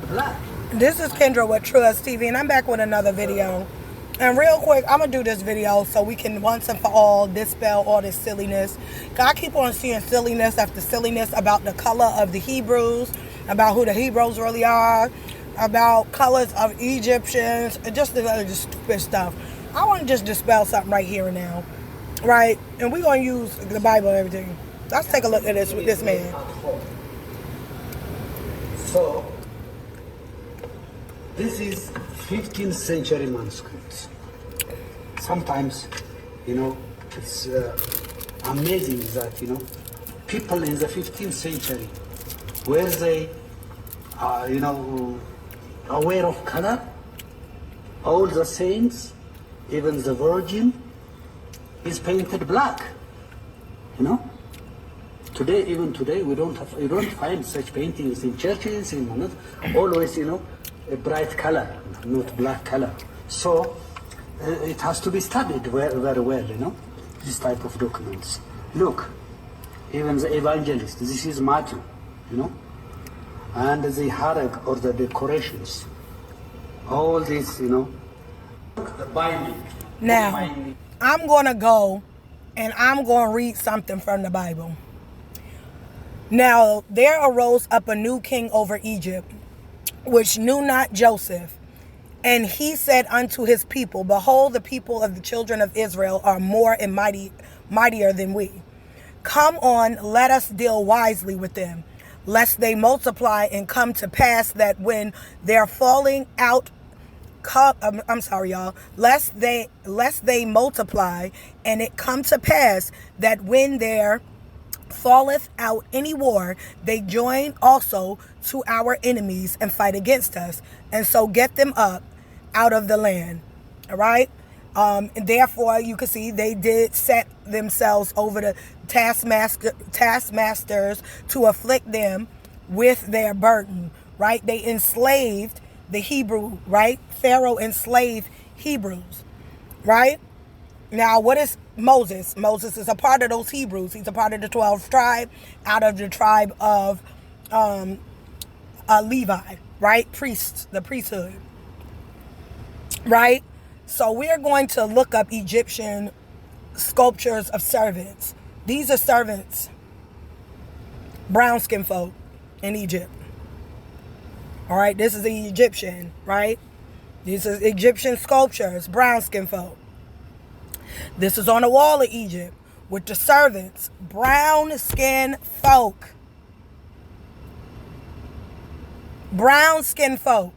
black. This is Kendra with Trust TV, and I'm back with another video. And real quick, I'm going to do this video so we can once and for all dispel all this silliness. I keep on seeing silliness after silliness about the color of the Hebrews, about who the Hebrews really are, about colors of Egyptians, and just the other stupid stuff. I want to just dispel something right here and now, right? And we're going to use the Bible and everything. Let's take a look at this with this man. So, this is 15th century manuscripts. Sometimes, it's amazing that, people in the 15th century, were they, aware of color? All the saints, even the Virgin, is painted black, Even today, you don't find such paintings in churches, always, a bright color, not black color. So it has to be studied very well, this type of documents. Look, even the evangelist, this is Matthew, and the harag or the decorations, all this, the binding. Now, I'm going to go and I'm going to read something from the Bible. Now, there arose up a new king over Egypt, which knew not Joseph. And he said unto his people, behold, the people of the children of Israel are more and mightier than we. Come on, let us deal wisely with them, lest they multiply and come to pass that when they're falling out, lest they multiply and it come to pass that when there falleth out any war, they join also to our enemies and fight against us, and so get them up out of the land. All right. And therefore, you can see they did set themselves over the taskmasters to afflict them with their burden. Right. They enslaved the Hebrew. Right. Pharaoh enslaved Hebrews. Right. Now, what is Moses? Moses is a part of those Hebrews. He's a part of the 12th tribe, out of the tribe of Levi, right? Priests, the priesthood, right? So we're going to look up Egyptian sculptures of servants. These are servants, brown skin folk in Egypt. All right, this is the Egyptian, right? These are Egyptian sculptures, brown skin folk. This is on the wall of Egypt with the servants, brown skin folk. Brown skin folk.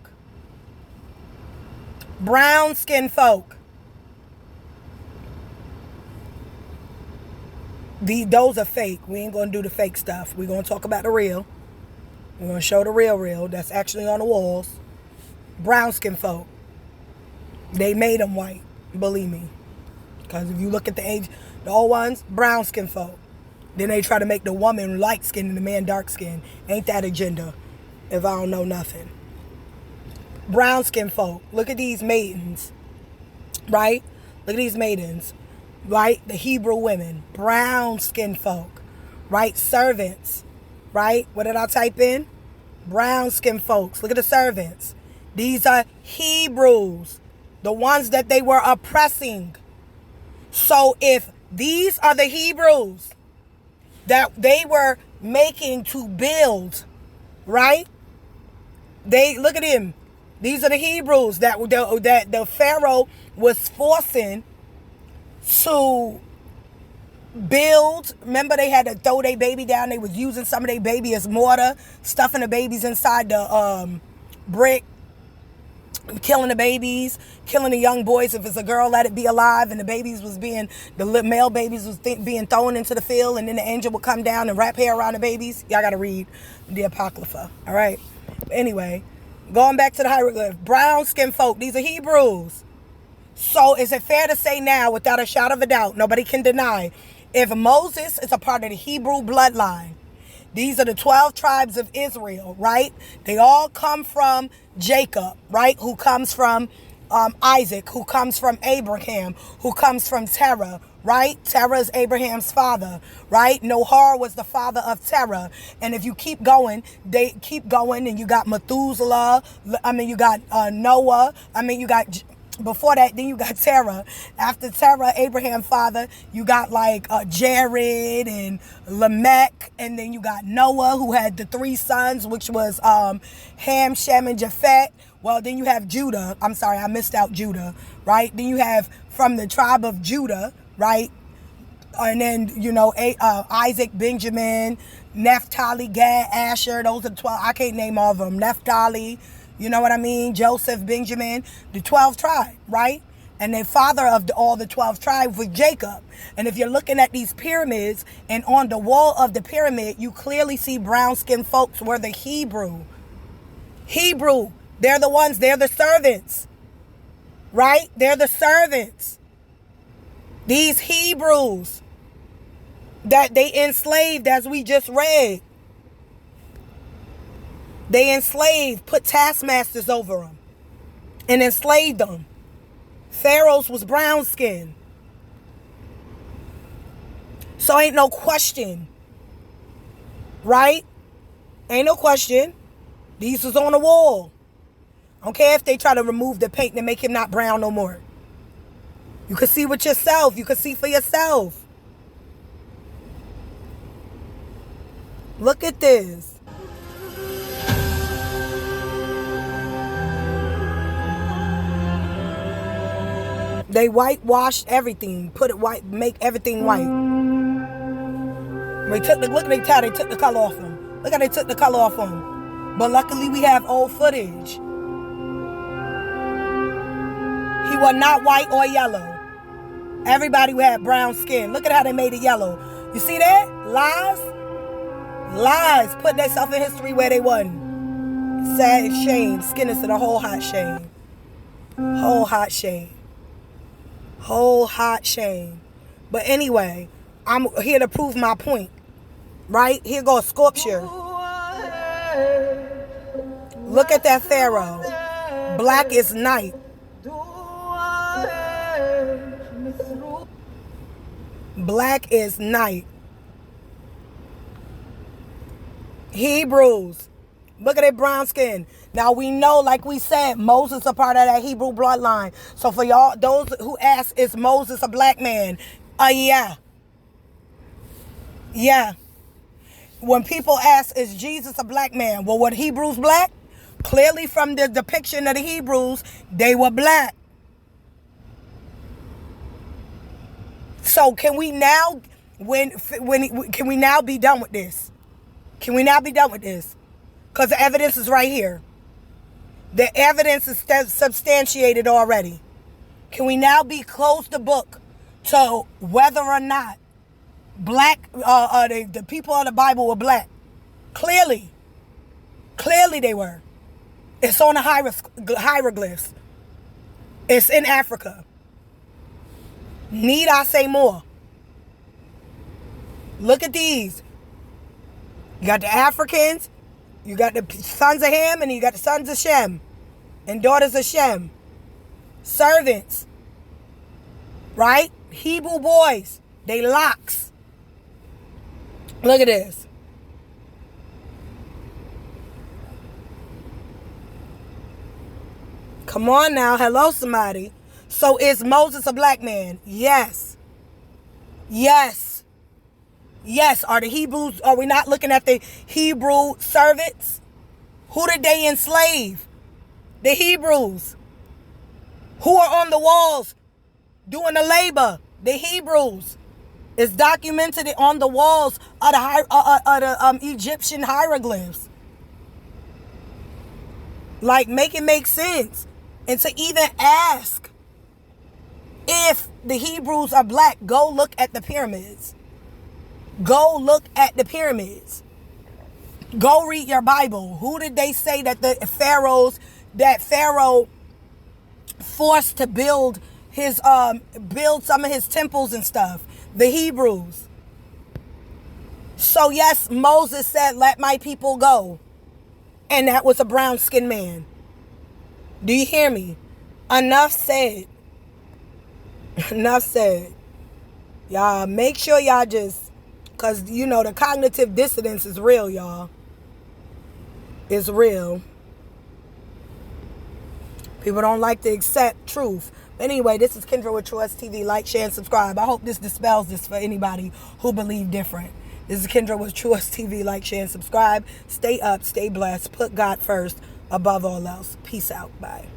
Brown skin folk. Those are fake. We ain't going to do the fake stuff. We're going to talk about the real. We're going to show the real that's actually on the walls. Brown skin folk. They made them white, believe me. Because if you look at the old ones, brown skin folk. Then they try to make the woman light skin and the man dark skin. Ain't that agenda if I don't know nothing. Brown skin folk. Look at these maidens. Right? Look at these maidens. Right? The Hebrew women. Brown skin folk. Right? Servants. Right? What did I type in? Brown skin folks. Look at the servants. These are Hebrews. The ones that they were oppressing. So if these are the Hebrews that they were making to build, right? They look at him. These are the Hebrews that the Pharaoh was forcing to build. Remember, they had to throw their baby down. They was using some of their baby as mortar, stuffing the babies inside the brick. Killing the babies, killing the young boys. If it's a girl, let it be alive. And the male babies was being thrown into the field, and then the angel would come down and wrap hair around the babies. Y'all got to read the Apocrypha. All right. Anyway, going back to the hieroglyph, brown skin folk. These are Hebrews. So is it fair to say now, without a shadow of a doubt, nobody can deny, if Moses is a part of the Hebrew bloodline, these are the 12 tribes of Israel, right? They all come from Jacob, right? Who comes from Isaac, who comes from Abraham, who comes from Terah, right? Terah is Abraham's father, right? Noah was the father of Terah. And if you keep going, they keep going, and you got Methuselah, you got Noah, you got... Before that, then you got Terah. After Terah, Abraham's father, you got like Jared and Lamech, and then you got Noah, who had the 3 sons, which was Ham, Shem, and Japheth. Well, then you have Judah. I'm sorry, I missed out Judah, right? Then you have from the tribe of Judah, right? And then, Isaac, Benjamin, Naphtali, Gad, Asher. Those are the 12. I can't name all of them. Naphtali, you know what I mean? Joseph, Benjamin, the 12 tribe, right? And the father of all the 12 tribes was Jacob. And if you're looking at these pyramids, and on the wall of the pyramid, you clearly see brown-skinned folks were the Hebrew. They're the ones, they're the servants, right? They're the servants. These Hebrews that they enslaved, as we just read. They enslaved, put taskmasters over them, and enslaved them. Pharaohs was brown skinned. So ain't no question, right? Ain't no question. These was on the wall. I don't care if they try to remove the paint and make him not brown no more. You can see with yourself. You can see for yourself. Look at this. They whitewashed everything, put it white, make everything white. They took the color off them. Look how they took the color off them. But luckily we have old footage. He was not white or yellow. Everybody had brown skin. Look at how they made it yellow. You see that? Lies. Put themselves in history where they wasn't. Sad shame. Skin is in a whole hot shame. Whole hot shame. But anyway, I'm here to prove my point. Right? Here goes sculpture. Look at that pharaoh. Black is night. Black is night. Hebrews. Look at that brown skin. Now we know, like we said, Moses a part of that Hebrew bloodline. So for y'all, those who ask, is Moses a black man? Yeah. Yeah. When people ask, is Jesus a black man? Well, were Hebrews black? Clearly from the depiction of the Hebrews, they were black. So can we now, can we now be done with this? Can we now be done with this? Because the evidence is right here. The evidence is substantiated already. Can we now close the book to whether or not black, the people of the Bible were black? Clearly they were. It's on the hieroglyphs. It's in Africa. Need I say more? Look at these. You got the Africans, you got the sons of Ham, and you got the sons of Shem and daughters of Shem. Servants. Right? Hebrew boys. They locks. Look at this. Come on now. Hello, somebody. So is Moses a black man? Yes. Yes. Yes. Are the Hebrews, are we not looking at the Hebrew servants? Who did they enslave? The Hebrews. Who are on the walls doing the labor? The Hebrews. It's documented on the walls of the Egyptian hieroglyphs. Like, make it make sense. And to even ask if the Hebrews are black, go look at the pyramids. Go look at the pyramids. Go read your Bible. Who did they say that Pharaoh forced to build some of his temples and stuff? The Hebrews. So yes, Moses said, let my people go. And that was a brown-skinned man. Do you hear me? Enough said. Enough said. Y'all make sure y'all just, because, you know, the cognitive dissonance is real, y'all. It's real. People don't like to accept truth. But anyway, this is Kendra with True TV. Like, share, and subscribe. I hope this dispels this for anybody who believe different. This is Kendra with True TV. Like, share, and subscribe. Stay up, stay blessed. Put God first above all else. Peace out. Bye.